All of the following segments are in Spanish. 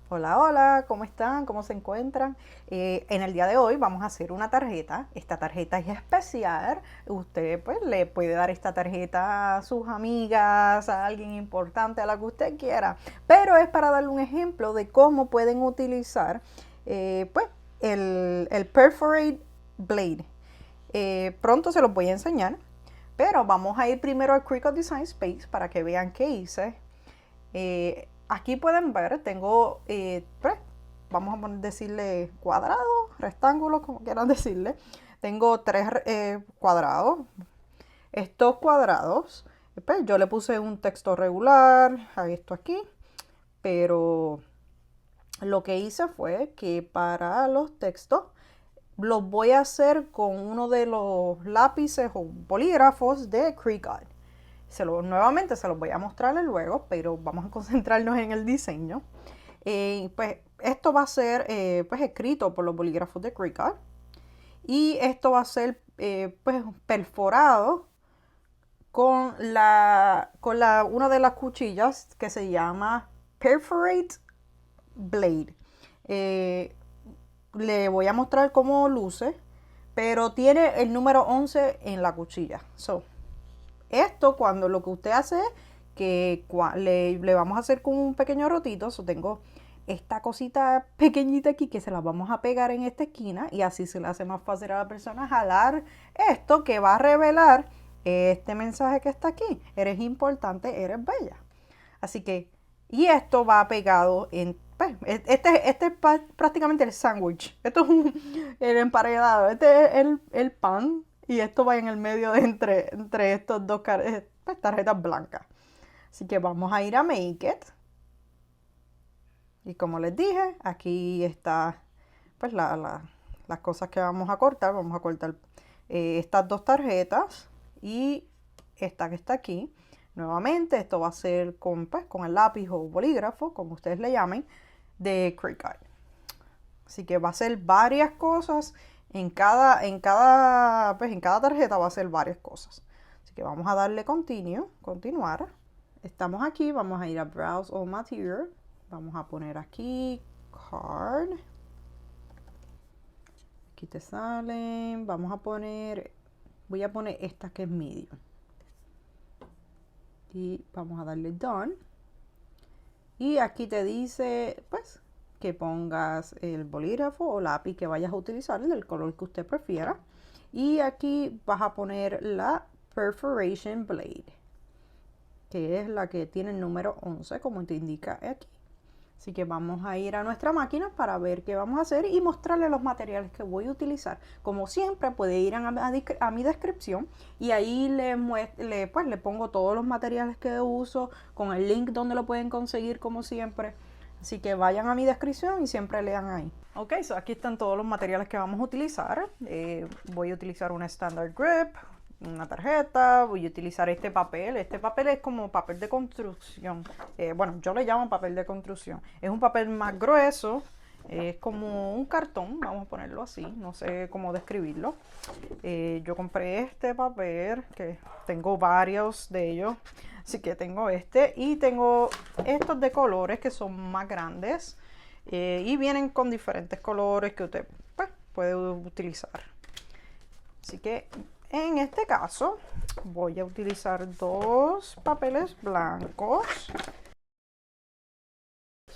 Hola, hola, ¿cómo están? ¿Cómo se encuentran? En el día de hoy vamos a hacer una tarjeta. Esta tarjeta es especial. Usted pues le puede dar esta tarjeta a sus amigas, a alguien importante, a la que usted quiera. Pero es para darle un ejemplo de cómo pueden utilizar pues el Perforate Blade. Pronto se los voy a enseñar. Pero vamos a ir primero al Cricut Design Space para que vean qué hice. Aquí pueden ver, tengo, pues, vamos a decirle cuadrado, rectángulo, como quieran decirle. Tengo tres cuadrados. Estos cuadrados, pues, yo le puse un texto regular a esto aquí, pero lo que hice fue que para los textos los voy a hacer con uno de los lápices o bolígrafos de Cricut. Nuevamente se los voy a mostrar luego, pero vamos a concentrarnos en el diseño. Pues esto va a ser pues escrito por los bolígrafos de Cricut y esto va a ser pues perforado con una de las cuchillas que se llama Perforate Blade. Eh, Le voy a mostrar cómo luce, pero tiene el número 11 en la cuchilla. Esto cuando lo que usted hace es que le vamos a hacer con un pequeño rotito. Tengo esta cosita pequeñita aquí que se la vamos a pegar en esta esquina y así se le hace más fácil a la persona jalar esto que va a revelar este mensaje que está aquí. Eres importante, eres bella. Así que, y esto va pegado en, pues, este es prácticamente el sándwich. Esto es el emparedado. Este es el pan y esto va en el medio de entre estos dos pues, tarjetas blancas. Así que vamos a ir a Make It. Y como les dije, aquí está pues las cosas que vamos a cortar. Vamos a cortar estas dos tarjetas y esta que está aquí. Nuevamente, esto va a ser pues, con el lápiz o bolígrafo, como ustedes le llamen, de Cricut. Así que va a ser varias cosas. Pues, en cada tarjeta va a ser varias cosas. Así que vamos a darle continuar. Estamos aquí, vamos a ir a Browse All Material. Vamos a poner aquí Card. Aquí te salen. Voy a poner esta que es Medium. Y vamos a darle Done. Y aquí te dice, pues, que pongas el bolígrafo o lápiz que vayas a utilizar, del color que usted prefiera. Y aquí vas a poner la Perforation Blade, que es la que tiene el número 11, como te indica aquí. Así que vamos a ir a nuestra máquina para ver qué vamos a hacer y mostrarle los materiales que voy a utilizar. Como siempre, puede ir a mi descripción y ahí pues, le pongo todos los materiales que uso con el link donde lo pueden conseguir como siempre. Así que vayan a mi descripción y siempre lean ahí. Ok, aquí están todos los materiales que vamos a utilizar. Voy a utilizar una Standard Grip, una tarjeta, voy a utilizar este papel. Este papel es como papel de construcción. Bueno, yo le llamo papel de construcción. Es un papel más grueso, es como un cartón, vamos a ponerlo así, no sé cómo describirlo. Yo compré este papel, que tengo varios de ellos, así que tengo este y tengo estos de colores que son más grandes y vienen con diferentes colores que usted pues, puede utilizar. Así que en este caso voy a utilizar dos papeles blancos.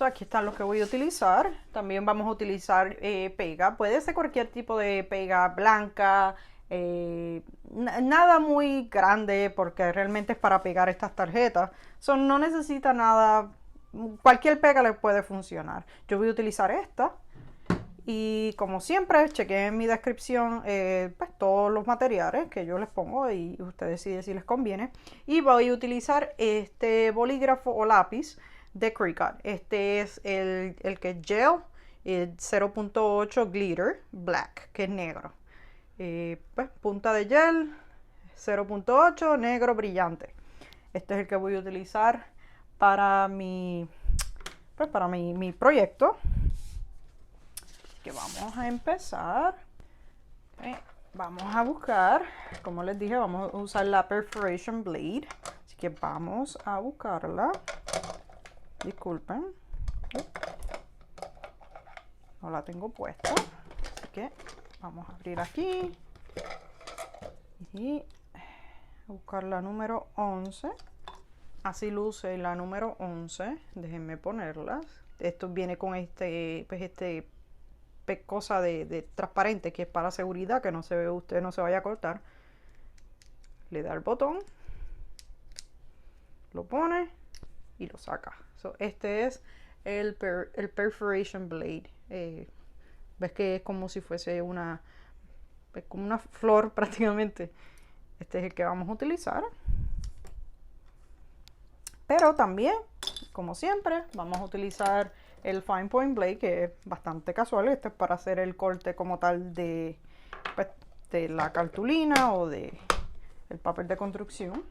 Aquí están los que voy a utilizar. También vamos a utilizar pega. Puede ser cualquier tipo de pega blanca. Nada muy grande porque realmente es para pegar estas tarjetas. No necesita nada. Cualquier pega le puede funcionar. Yo voy a utilizar esta. Y como siempre, chequeen en mi descripción pues, todos los materiales que yo les pongo y usted decide si les conviene. Y voy a utilizar este bolígrafo o lápiz de Cricut. Este es el que es gel 0.8 glitter black, que es negro. Pues, punta de gel 0.8 negro brillante. Este es el que voy a utilizar para para mi proyecto. Que vamos a empezar. Vamos a buscar, como les dije, vamos a usar la Perforation Blade. Así que vamos a buscarla. Disculpen. no la tengo puesta. Así que vamos a abrir aquí y buscar la número 11. Así luce la número 11. Déjenme ponerlas. Esto viene con este cosa de transparente que es para seguridad, que no se ve, usted no se vaya a cortar. Le da el botón, lo pone y lo saca. Este es el perforation blade. Ves que es como si fuese es como una flor prácticamente. Este es el que vamos a utilizar. Pero también, como siempre, vamos a utilizar el fine point blade, que es bastante casual. Este es para hacer el corte como tal de la cartulina o de el papel de construcción.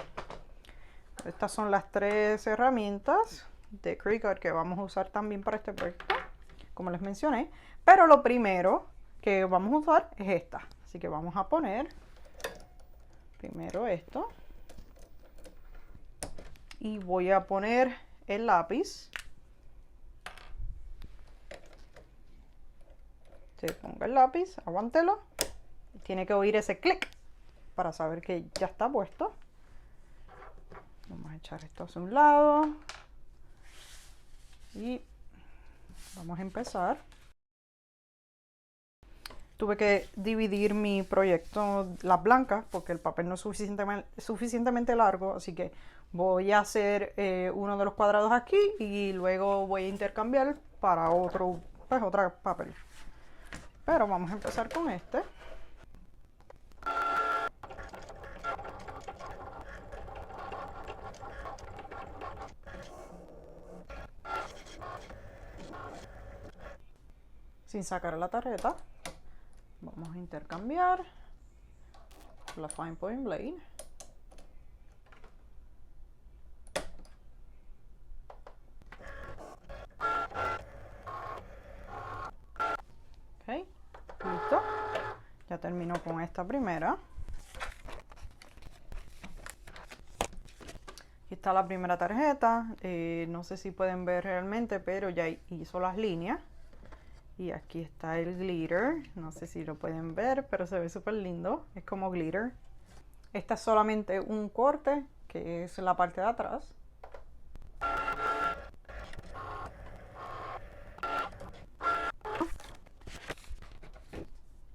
Estas son las 3 herramientas de Cricut que vamos a usar también para este proyecto, como les mencioné. Pero lo primero que vamos a usar es esta. Así que vamos a poner primero esto. Y voy a poner el lápiz. Se ponga el lápiz, aguántelo. Tiene que oír ese clic para saber que ya está puesto. Vamos a echar esto hacia un lado. Y vamos a empezar. Tuve que dividir mi proyecto, las blancas, porque el papel no es suficientemente largo, así que voy a hacer uno de los cuadrados aquí y luego voy a intercambiar para otro papel. Pero vamos a empezar con este. Sin sacar la tarjeta, vamos a intercambiar la fine point blade. Ok, listo. Ya terminó con esta primera. Aquí está la primera tarjeta. No sé si pueden ver realmente, pero ya hizo las líneas. Y aquí está el glitter. No sé si lo pueden ver, pero se ve súper lindo. Es como glitter. Esta es solamente un corte, que es la parte de atrás.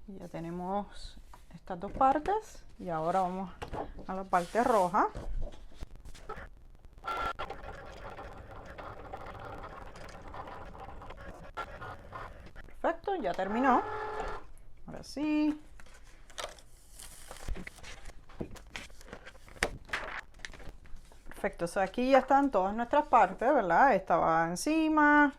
Ya tenemos estas dos partes. Y ahora vamos a la parte roja. Perfecto, ya terminó. Ahora sí. Perfecto, aquí ya están todas nuestras partes, ¿verdad? Esta va encima.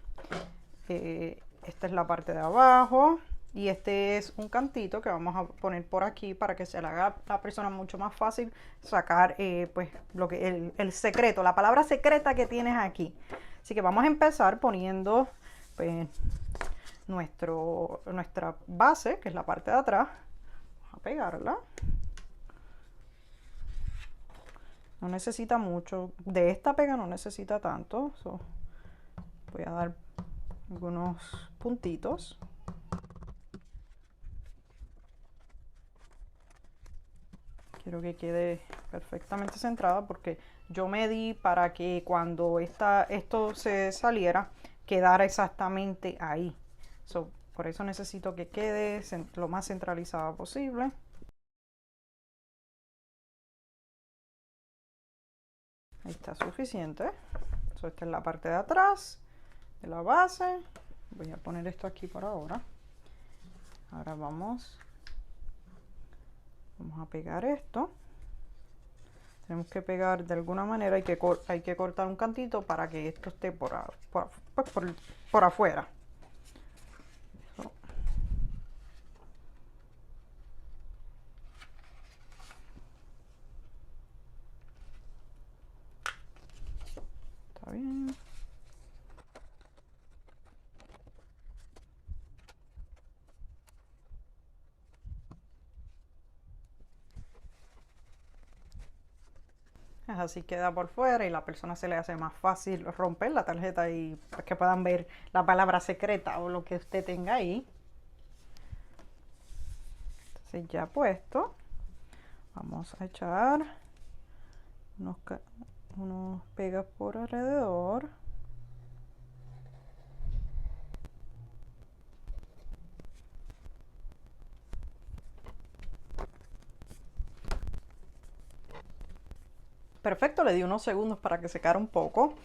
Esta es la parte de abajo. Y este es un cantito que vamos a poner por aquí para que se le haga a la persona mucho más fácil sacar pues lo que el secreto, la palabra secreta que tienes aquí. Así que vamos a empezar poniendo pues nuestra base, que es la parte de atrás. Vamos a pegarla. No necesita mucho. De esta pega no necesita tanto. Voy a dar algunos puntitos. Quiero que quede perfectamente centrada porque yo medí para que cuando esto se saliera quedara exactamente ahí. Por eso necesito que quede lo más centralizada posible. Ahí está suficiente. Esta es la parte de atrás de la base. Voy a poner esto aquí por ahora. Ahora vamos a pegar esto. Tenemos que pegar de alguna manera, hay que cortar un cantito para que esto esté por afuera. Eso. Está bien. así queda por fuera y la persona se le hace más fácil romper la tarjeta y pues, que puedan ver la palabra secreta o lo que usted tenga ahí. Entonces ya puesto, vamos a echar unos pegas por alrededor. Perfecto, le di unos segundos para que secara un poco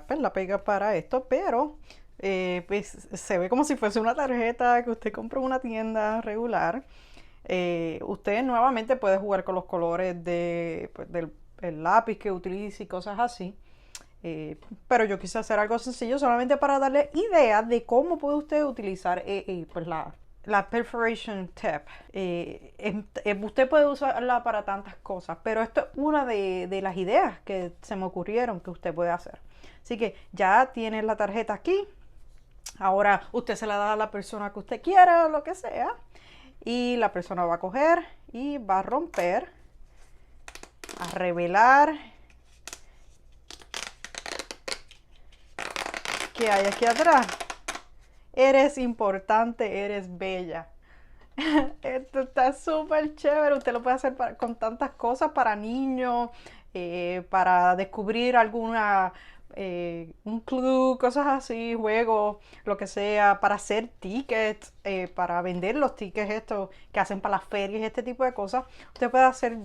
pues, la pega para esto, pero pues, se ve como si fuese una tarjeta que usted compra en una tienda regular. Usted nuevamente puede jugar con los colores pues, del el lápiz que utilice y cosas así. Pero yo quise hacer algo sencillo solamente para darle idea de cómo puede usted utilizar pues la perforation tip. Usted puede usarla para tantas cosas, pero esto es una de las ideas que se me ocurrieron que usted puede hacer. Así que ya tiene la tarjeta aquí. Ahora usted se la da a la persona que usted quiera o lo que sea. Y la persona va a coger y va a romper, a revelar qué hay aquí atrás. Eres importante, eres bella. Esto está súper chévere. Usted lo puede hacer con tantas cosas para niños, para descubrir un club, cosas así, juegos, lo que sea, para hacer tickets, para vender los tickets estos que hacen para las ferias, este tipo de cosas. Usted puede hacer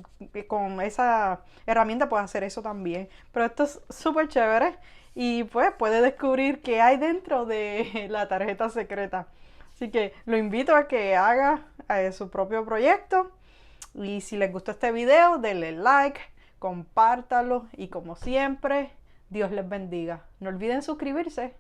con esa herramienta, puede hacer eso también. Pero esto es súper chévere y pues puede descubrir qué hay dentro de la tarjeta secreta. Así que lo invito a que haga su propio proyecto. Y si les gustó este video, denle like, compártalo y como siempre, Dios les bendiga. No olviden suscribirse.